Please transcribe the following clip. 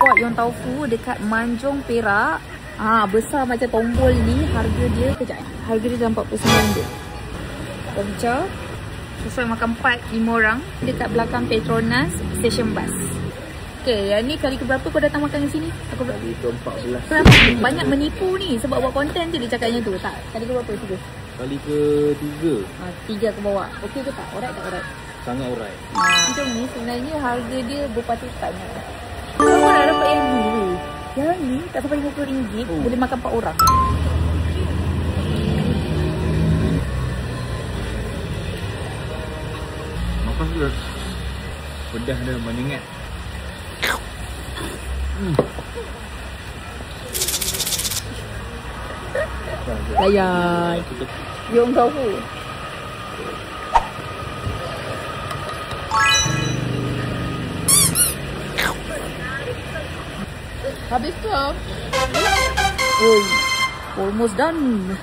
Kuat Yong Tofu dekat Manjung, Perak. Besar macam tombol ni. Harga dia, kejap. Harga dia dalam RM49. Pecah. Sesuai makan 4-5 orang. Dekat belakang Petronas Station Bus. Okay, yang ni kali keberapa kau datang makan di sini? Aku Kali ke-14. Kenapa? Banyak menipu ni sebab buat konten je dia cakapnya tu. Tak, kali keberapa? 3? Kali ke-3. 3 ke bawah. Okey ke tak? Alright tak alright? Sangat alright. Macam ni sebenarnya harga dia berpatutan. Kenapa nak dapat yang ni? Yang ni tak sampai RM50. Boleh makan 4 orang. Makan sudah. Pedas dah menyengat. Layan. Yong Tofu. Habis ke? Oi, almost done.